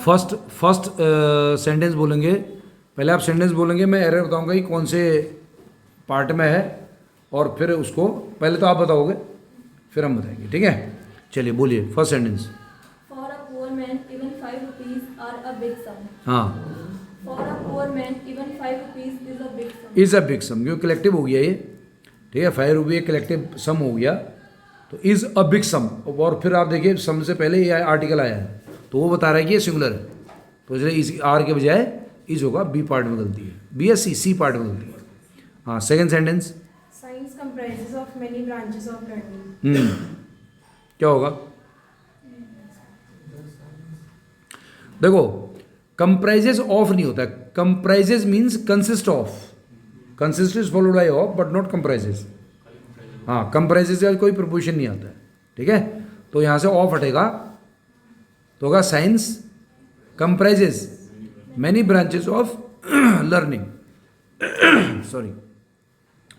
First sentence बोलेंगे, पहले आप सेंटेंस बोलेंगे, मैं एरर बताऊंगा कि कौन से पार्ट में है, और फिर उसको पहले तो आप बताओगे फिर हम बताएंगे, ठीक है? चलिए बोलिए first sentence. For a poor man, even 5 rupees are a big sum. हाँ, For a poor man, even 5 rupees is a big sum. Is a big sum, क्योंकि कलेक्टिव हो गया ये, ठीक है? 5 रुपये कलेक्टिव सम हो गया, तो इज़ अ बिग सम, और फिर आप देखिए सम से पहले ये आर्टिकल आया है, तो वो बता रहा है कि ये सिंगुलर है, तो इसलिए इस आर के बजाय इज होगा, बी पार्ट में गलती है, बी या सी पार्ट में गलती है। हाँ, second sentence. Science comprises of many branches of learning. क्या होगा? देखो, कंप्राइजेज ऑफ नहीं होता है, comprises means consist of, consist is followed by of but not comprises. हाँ, कंप्राइजेज का कोई प्रपोजिशन नहीं आता है, ठीक है? तो यहाँ से ऑफ हटेगा, तो होगा science comprises many branches of learning. Sorry,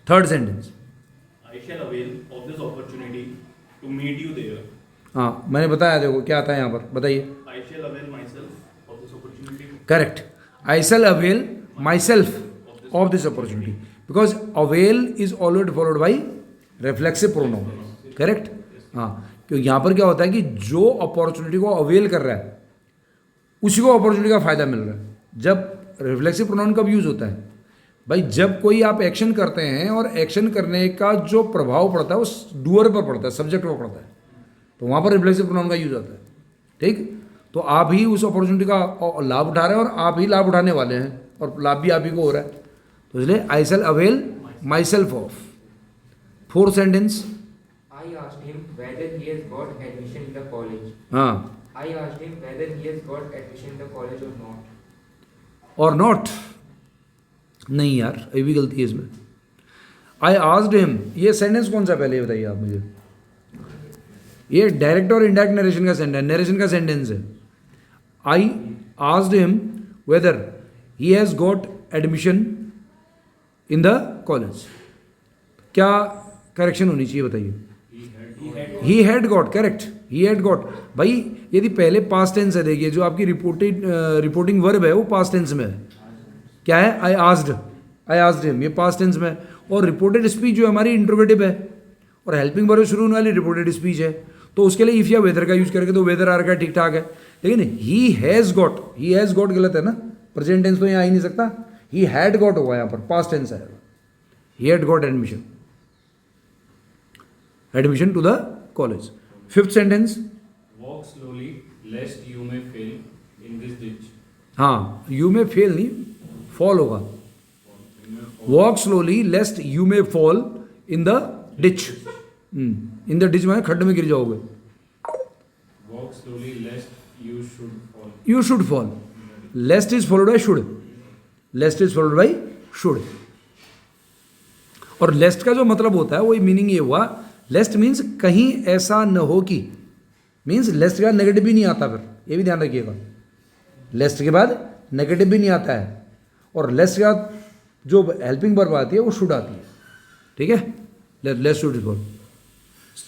third sentence. I shall avail of this opportunity to meet you there. हाँ, मैंने बताया, देखो क्या आता है यहाँ पर, बताइए। I shall avail myself of this opportunity. Correct, I shall avail myself of this opportunity, because avail is always followed by reflexive pronoun, correct? हाँ, क्योंकि यहाँ पर क्या होता है कि जो अपॉर्चुनिटी को अवेल कर रहा है उसी को अपॉर्चुनिटी का फायदा मिल रहा है। जब रिफ्लेक्सिव प्रोनाउन कब यूज होता है भाई? जब कोई आप एक्शन करते हैं और एक्शन करने का जो प्रभाव पड़ता है उस डूअर पर पड़ता है, सब्जेक्ट पर पड़ता है, तो वहाँ पर रिफ्लेक्सिव प्रोनाउन का यूज आता है, ठीक? तो आप ही उस अपॉर्चुनिटी का लाभ उठा रहे हैं और आप ही लाभ उठाने वाले हैं, और लाभ भी आप ही को हो रहा है, तो इसलिए I shall avail myself of. Fourth sentence. I asked him whether he has got admission in the college. हाँ, I asked him whether he has got admission in the college or not. और not नहीं यार, ये भी गलती है इसमें। I asked him, ये सेंटेंस कौन सा पहले बताइए आप मुझे? ये डायरेक्ट और इनडायरेक्ट नरेशन का सेंटेंस, नरेशन का सेंटेंस है। I asked him weather he has got admission in the college, क्या करेक्शन होनी चाहिए बताइए? ही had got, correct, he had got. भाई यदि पहले पास्ट टेंस है, देखिए जो आपकी रिपोर्टिंग वर्ब है वो पास्ट टेंस में है, क्या है? आई आस्क्ड हिम, ये पास्ट टेंस में है, और रिपोर्टेड स्पीच जो हमारी इंट्रोगेटिव है, और हेल्पिंग वर्ब शुरू होने वाली रिपोर्टेड स्पीच है, तो उसके लिए इफ या वेदर का यूज करके तो वेदर आर का ठीक ठाक है, लेकिन ही हैज़ गॉट गलत है ना, प्रेजेंट टेंस तो यहाँ आ ही नहीं सकता, ही हैड गॉट होगा यहाँ पर, पास्ट टेंस आएगा, he had got admission to the college. Fifth sentence. Walk slowly, lest you may fail in this ditch. हाँ, यू में फेल नहीं, फॉल होगा। वॉक स्लोली लेस्ट यू में fall in the ditch. In the ditch माने खड्ड में गिर जाओगे। Walk slowly, lest you should fall. You should fall, lest is followed by should, lest is followed by should. और lest का जो मतलब होता है वही मीनिंग ये हुआ, लेस्ट मीन्स कहीं ऐसा न हो कि, मीन्स लेस्ट का नेगेटिव भी नहीं आता, फिर ये भी ध्यान रखिएगा, लेस्ट के बाद नेगेटिव भी नहीं आता है, और लेस्ट के बाद जो हेल्पिंग वर्ब आती है वो शुड आती है, ठीक है? लेस्ट शुड इज फॉल।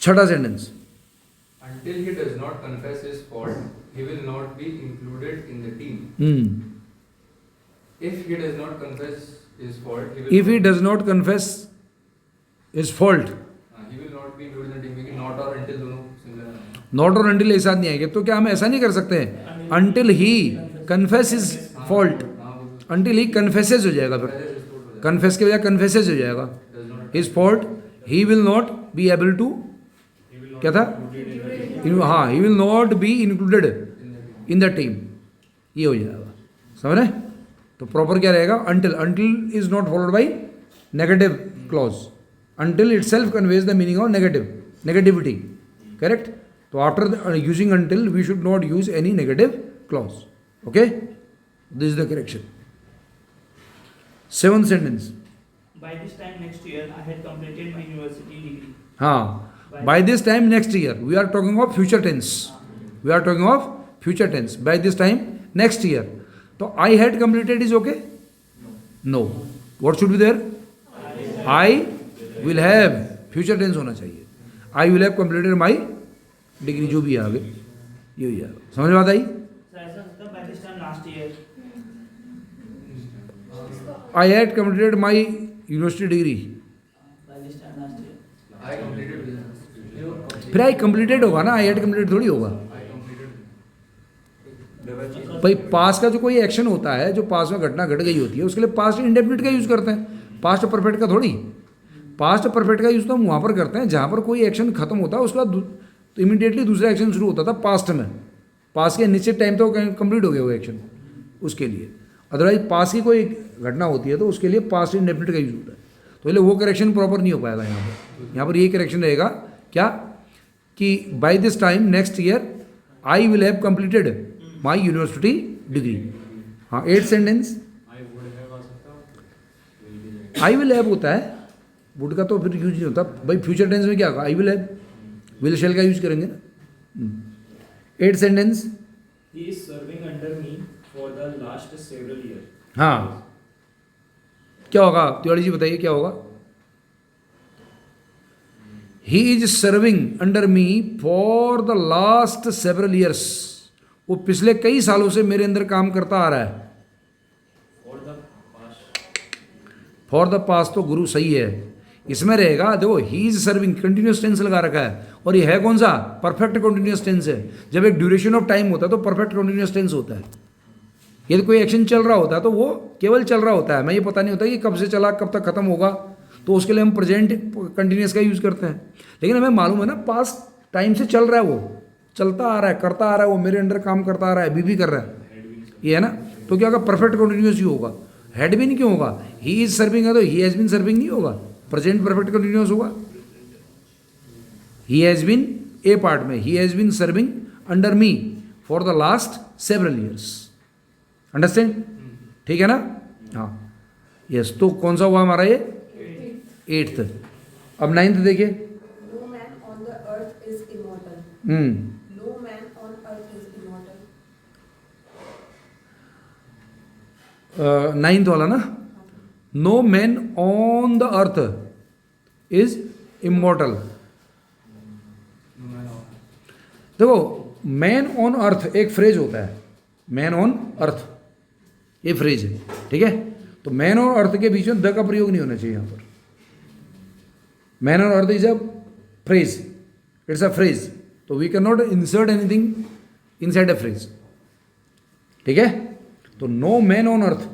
छठा sentence. Until he does not confess his fault, he will not be included in the team. If he does not confess his fault, If he does not confess his fault, he will not be included in the team. क्योंकि not और until दोनों similar हैं। Not और until एक साथ नहीं आएंगे, तो क्या हम ऐसा नहीं कर सकते हैं? Until he confess his fault, until he confesses हो जाएगा, फिर कन्फेस के बजाय कन्फेसेज हो जाएगा, his fault, he will not be able to, क्या था? हाँ, he will not be included in the team, ये हो जाएगा, समझ रहे? तो प्रॉपर क्या रहेगा? Until is not followed by negative clause, until itself conveys the meaning of negativity, correct? तो after using until we should not use any negative clause, okay? This is the correction. Seventh sentence. By this time next year, I had completed my university degree. हाँ, by this time next year, we are talking of future tense. We are talking of future tense. By this time next year. तो I had completed is okay? No. What should be there? I will have. Future tense होना चाहिए. I will have completed my degree, जो भी है आगे ये हो जाएगा। समझ में बात आई? So ऐसा होता है by last year. I had completed my university degree. By this time last year. I completed business. फिर आई कंप्लीटेड होगा ना, आई हैड कंप्लीटेड थोड़ी होगा। I completed. भाई पास का जो कोई एक्शन होता है, जो पास में घटना घट गई होती है, उसके लिए पास्ट इंडेफिनिट का यूज़ करते हैं, पास्ट परफेक्ट का थोड़ी। पास्ट परफेक्ट का यूज़ तो हम वहाँ पर करते हैं जहाँ पर कोई एक्शन खत्म होता है, उसके बाद तो इमीडिएटली दूसरा एक्शन शुरू होता था पास्ट में। पास्ट के निश्चित टाइम तो कंप्लीट हो गया वो एक्शन उसके लिए। अदरवाइज पास की कोई घटना होती है तो उसके लिए पास्ट इंडेफिनिट का यूज़ होता है, तो इसलिए वो करेक्शन प्रॉपर नहीं हो पाएगा यहाँ पर। यहाँ पर ये करेक्शन रहेगा क्या कि by this time next year I will have completed my university degree. हाँ, 8th sentence I would have आ सकता है। आई विल हैव होता है, वुड का तो फिर यूज नहीं होता भाई। फ्यूचर टेंस में क्या होगा, आई विल हैव, विल शेल का यूज करेंगे ना। 8th sentence, He is serving under me for the last several years. हाँ क्या होगा तिवारी जी बताइए क्या होगा। ही is serving under me for the last several years, वो पिछले कई सालों से मेरे अंदर काम करता आ रहा है। For the past. For the past तो गुरु सही है, इसमें रहेगा देखो he is serving, continuous tense लगा रखा है, और ये है कौन सा, परफेक्ट कंटिन्यूस टेंस है। जब एक ड्यूरेशन ऑफ टाइम होता है तो परफेक्ट कंटिन्यूस टेंस होता है। यदि कोई एक्शन चल रहा होता है तो वो केवल चल रहा होता है, मैं ये पता नहीं होता कि कब से चला कब तक खत्म होगा, तो उसके लिए हम प्रेजेंट कंटिन्यूस का यूज़ करते हैं। लेकिन हमें मालूम है ना पास्ट टाइम से चल रहा है, वो चलता आ रहा है, करता आ रहा है, वो मेरे अंडर काम करता आ रहा है, अभी भी कर रहा है, ये है ना। तो क्या होगा, परफेक्ट कंटिन्यूस ही होगा। हैड बीन क्यों होगा, ही इज सर्विंग है तो ही हैज़ बीन सर्विंग नहीं होगा, प्रेजेंट परफेक्ट कंटिन्यूस होगा। He has been a part में, he has been serving under me for the last several years. Understand, ठीक है ना। हाँ यस, तो कौन सा हुआ हमारा ये 8th। अब 9th देखिए। No man on the earth is immortal. No man on earth is immortal. 9th वाला ना, no man on the earth is immortal. देखो मैन ऑन अर्थ एक फ्रेज होता है, मैन ऑन अर्थ ये फ्रेज है, ठीक है। तो मैन और अर्थ के बीच में द का प्रयोग नहीं होना चाहिए यहाँ पर। मैन और earth is a phrase, it's a phrase, तो we can not insert anything inside a phrase, ठीक है। तो no man on earth,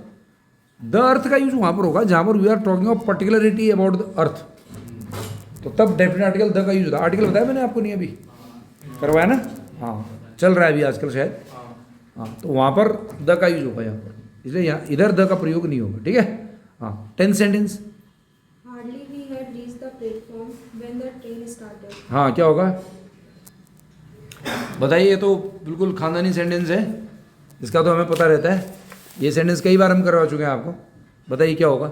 the earth का यूज वहां पर होगा जहां पर we are talking of particularity about the earth, तो तब डेफिनेट आर्टिकल द का यूज होता है। आर्टिकल बताया मैंने आपको, नहीं अभी करवाया ना, हाँ चल रहा है अभी आजकल शायद, हाँ तो वहां पर द का यूज होगा यहाँ पर, इसलिए यहाँ इधर द का प्रयोग नहीं होगा, ठीक है। हाँ 10th sentence, Hardly we had reached the platform when the train started. हाँ क्या होगा बताइए। ये तो बिल्कुल खानदानी सेंटेंस है, इसका तो हमें पता रहता है, ये सेंटेंस कई बार हम करवा चुके हैं आपको। बताइए क्या होगा।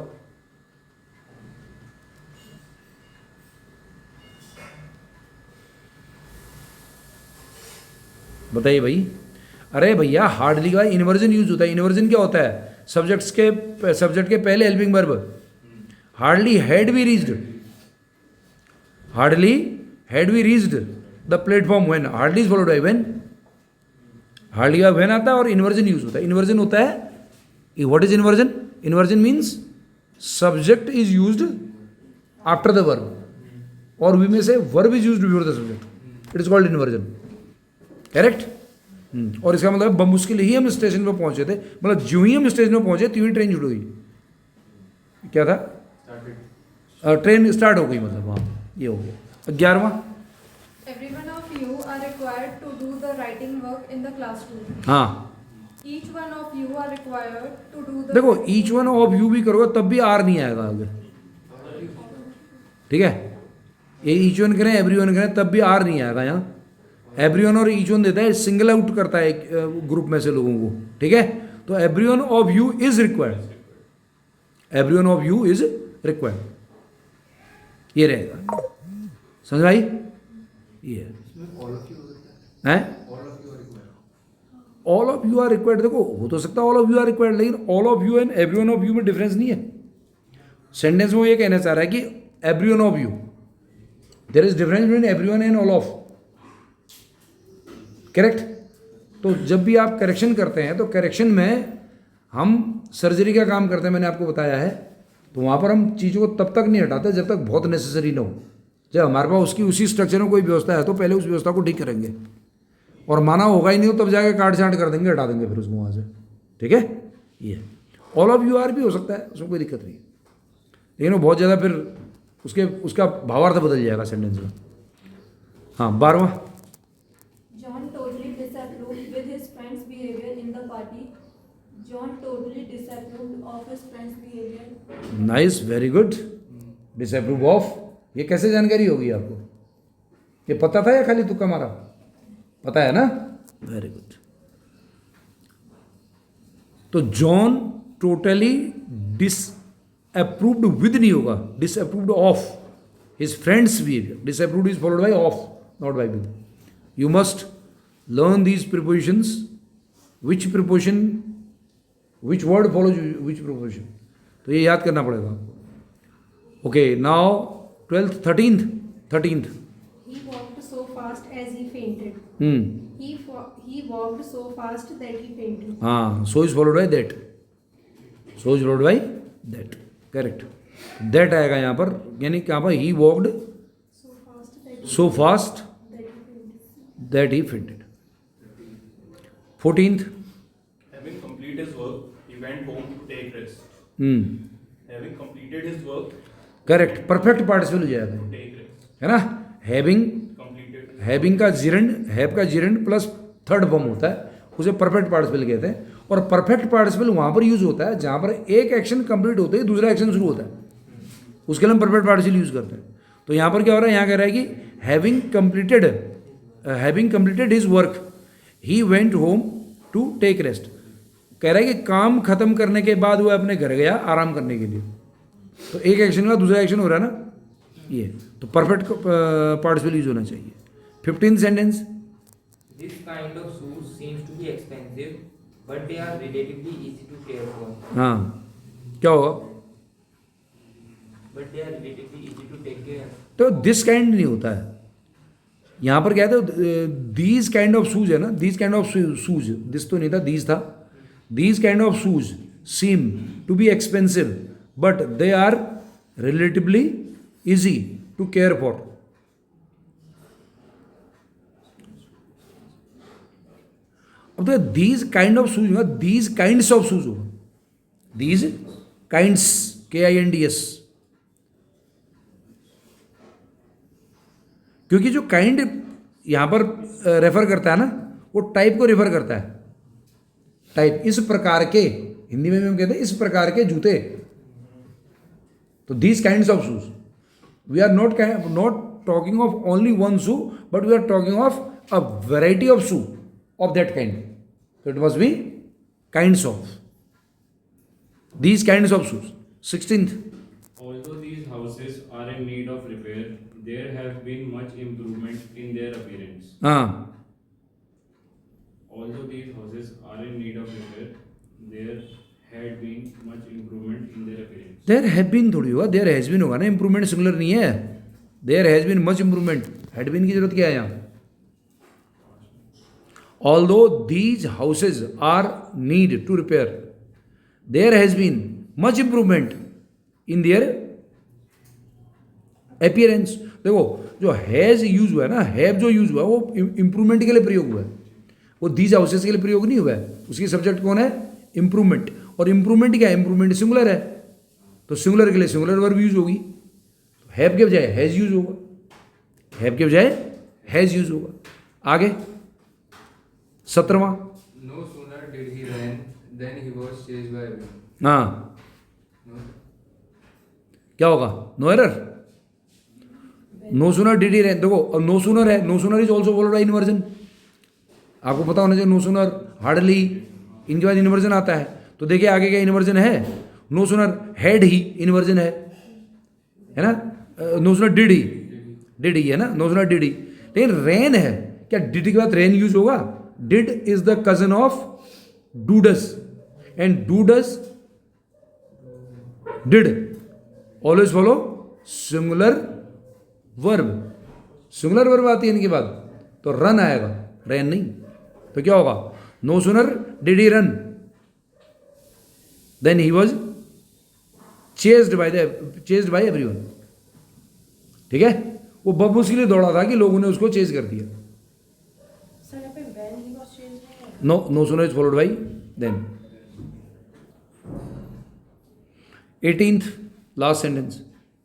बताइए भाई। अरे भैया हार्डली का इन्वर्जन यूज होता है। इन्वर्जन क्या होता है, सब्जेक्ट के पहले helping verb. Hardly had we reached, hardly had we reached the platform when, hardly is followed by when. Hardly का व्हेन आता है और इन्वर्जन यूज होता है। इन्वर्जन होता है, what is inversion, inversion means subject is used after the verb और we में से verb is used before the subject, it is called inversion, correct. और इसका मतलब बमुश्किल ही हम स्टेशन पर पहुंचे थे, मतलब जो ही हम स्टेशन पर पहुंचे त्यों ही ट्रेन जुड़ गई। क्या था, ट्रेन स्टार्ट हो गई, मतलब हाँ ये हो गया। 11वां, Every one of you are required to do the writing work in the classroom. हाँ Each one of you are required to do the. देखो ईच वन ऑफ यू भी करोगे तब भी आर नहीं आएगा आगे, ठीक है। ये ईच वन करें एवरी वन करें तब भी आर नहीं आएगा यहाँ। एवरी वन और ईच वन देता है, सिंगल आउट करता है एक ग्रुप में से लोगों को, ठीक है। तो every one of you is required, every one of you is required, ये रहेगा, समझ भाई। ये है all of you are required. देखो हो तो सकता है all of you are required, लेकिन all of you and every one of you में डिफरेंस नहीं है। सेंटेंस में वो ये कहना चाह रहा है कि every one of you, there is difference between every one and all of, correct. तो जब भी आप करेक्शन करते हैं तो करेक्शन में हम सर्जरी का काम करते हैं, मैंने आपको बताया है। तो वहाँ पर हम चीज़ों को तब तक नहीं हटाते जब तक बहुत नेसेसरी ना हो। जब हमारे पास उसकी उसी स्ट्रक्चर में कोई व्यवस्था है तो पहले उस व्यवस्था को ठीक करेंगे, और माना होगा ही नहीं तो तब जाके काट छांट कर देंगे, हटा देंगे फिर उसको वहाँ से। ठीक है, ये ऑल ऑफ यू आर भी हो सकता है, उसमें कोई दिक्कत नहीं, लेकिन वो बहुत ज़्यादा फिर उसका भावार्थ बदल जाएगा सेंटेंस में। हाँ, 12वां। John totally disapproved with his friend's behavior in the party. John totally disapproved of his friend's behavior. Nice, very good. Disapprove of, ये कैसे जानकारी होगी आपको? ये पता था या खाली तुक्का मारा? पता है ना, वेरी गुड। तो जॉन टोटली डिसअप्रूव्ड विद नहीं होगा, disapproved of his friends behaviour. Disapproved is followed by of, not by with. You must learn these prepositions, which preposition, which word follows which preposition, तो ये याद करना पड़ेगा आपको। Okay, now 12th, 13th। He walked so fast as he fainted. He walked so fast that he fainted. हाँ, so is followed by that. So is followed by that. Correct. That आएगा यहाँ पर, यानी कहाँ पर? He walked so fast that he fainted. 14th. Having completed his work, he went home to take rest. Having completed his work, correct, perfect participle हो जाएगा, take rest. है ना। Having, Completed. हैविंग का जिरंड, हैव का gerund plus third form होता है, उसे perfect participle कहते हैं। और परफेक्ट पार्टिसिपल वहाँ पर यूज होता है जहाँ पर एक एक्शन कंप्लीट होते ही दूसरा एक्शन शुरू होता है, उसके लिए हम परफेक्ट पार्टिसिपल यूज करते हैं। तो यहाँ पर क्या हो रहा है? यहाँ कह रहा है कि having completed his work he went home to take rest. कह रहा है कि काम खत्म करने के बाद वह अपने घर गया आराम करने के लिए। तो एक एक्शन का दूसरा एक्शन हो रहा है ना, ये तो परफेक्ट पार्टिसिपल यूज होना चाहिए। 15th sentence. This kind of shoes seems to be expensive, but they are relatively easy to care for. हाँ, क्या होगा? But they are relatively easy to take care. तो दिस काइंड नहीं होता है यहाँ पर, क्या है? तो दीज काइंड ऑफ शूज है ना, these kind of shoes, this तो नहीं था, दीज था। These kind of shoes seem to be expensive but they are relatively easy to care for. अब तो दीज काइंड ऑफ शूज होगा, दीज काइंड्स ऑफ शूज होगा, दीज काइंड्स, KINDS, क्योंकि जो काइंड यहां पर रेफर करता है ना, वो टाइप को रेफर करता है। टाइप, इस प्रकार के, हिंदी में भी हम कहते हैं इस प्रकार के जूते। तो these kinds of shoes, we are not talking of only one shoe, but we are talking of a variety of shoe of that kind. So it must be kinds of. These kinds of shoes. 16th. Although these houses are in need of repair, there have been much improvement in their appearance. Although these houses are in need of repair, there had been much improvement in their appearance. There have been थोड़ी होगा, there has been होगा ना, improvement singular नहीं है। There has been much improvement. Had been की जरूरत क्या है यहाँ? Although these houses are need to repair, there has been much improvement in their appearance. देखो, जो has यूज हुआ है ना, have जो यूज हुआ है वो improvement के लिए प्रयोग हुआ है, वो these houses के लिए प्रयोग नहीं हुआ है। उसकी सब्जेक्ट कौन है? improvement। और improvement क्या है? improvement सिंगुलर है, तो सिंगुलर के लिए सिंगुलर वर्ब यूज होगी। have के बजाय has यूज होगा, have के बजाय has यूज होगा। आगे 17वां। No sooner did he run than he was chased by everyone. हाँ, No. क्या होगा? No error. No sooner did he run, देखो अब नो सूनर है, no sooner is also followed by inversion. आपको पता होना चाहिए, नो सूनर, हार्डली, इनके बाद इन्वर्जन आता है। तो देखिए आगे क्या इन्वर्जन है? No sooner had he inversion है ना। नो सूनर डिड ही है ना, नो सूनर डिड ही। लेकिन रेन है, क्या डिड के बाद रेन यूज होगा? Did is the cousin of do does, and do does did always follow singular verb. Singular verb आती है इनके बाद, तो रन आएगा, रेन नहीं। तो क्या होगा, no sooner did he run then he was chased by everyone. ठीक है, वो बब्बू इसलिए दौड़ा था कि लोगों ने उसको चेज कर दिया। सर यहाँ पे when he was chased है। No sooner is followed by then. 18th last sentence.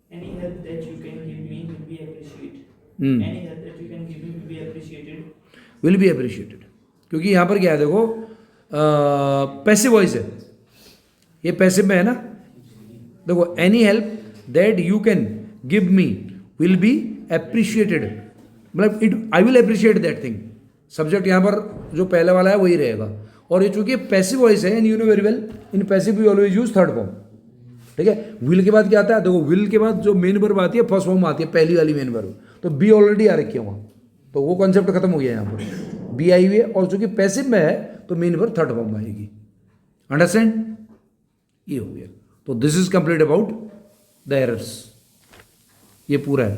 Any help that you can give me will be appreciated. Any help that you can give me will be appreciated. Will be appreciated, क्योंकि यहाँ पर क्या है देखो, passive voice है, ये passive में है ना। देखो, any help that you can give me will be appreciated, मतलब it I will appreciate that thing. Subject यहाँ पर जो पहले वाला है वही रहेगा, और ये चूंकि पैसिव वॉइस है and you know very well in passive we always use third form. ठीक है, विल के बाद क्या आता है, देखो विल के बाद जो मेन वर्ब आती है फर्स्ट फॉर्म आती है, पहली वाली मेन वर्ब, तो बी ऑलरेडी आ रखी है वहाँ, तो वो कॉन्सेप्ट खत्म हो गया यहाँ पर, बी आई हुई है, और चूंकि पैसिव में है तो मेन वर्ब थर्ड फॉर्म में आएगी। अंडरस्टैंड, ये हो गया। तो this is complete about the errors, ये पूरा है।